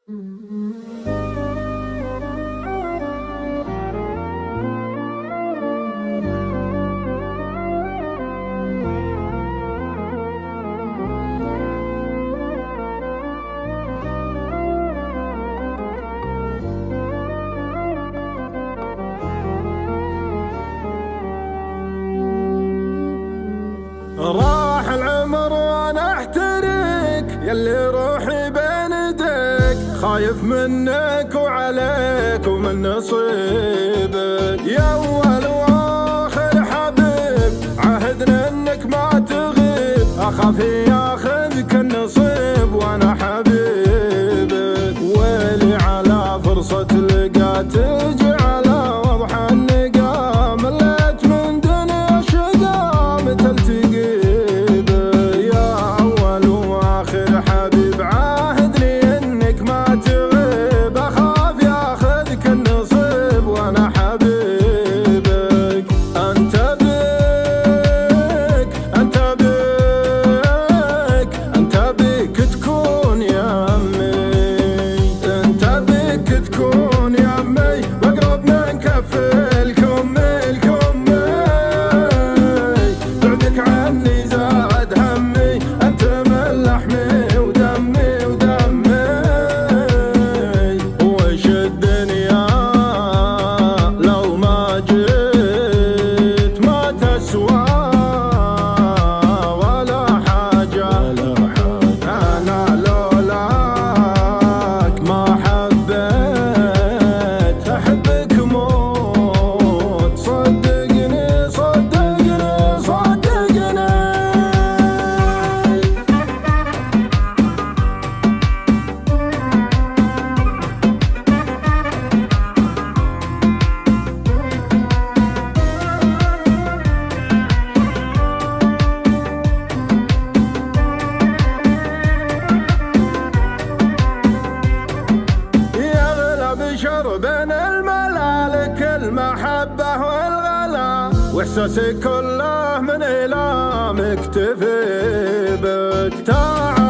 راح العمر وانا احترق، يلي روحي بين يديك، خايف منك وعليك ومن نصيبك. يا اول واخر حبيب، عهدنا انك ما تغيب، اخاف ياخذك النصيب وانا حبيبك. ويلي على فرصة لقى تجي على وضح النقا، مليت من دنيا شقا متى تلتقي. بين الملالك المحبة والغلا، واحساسي كله من إلامك تفي بك.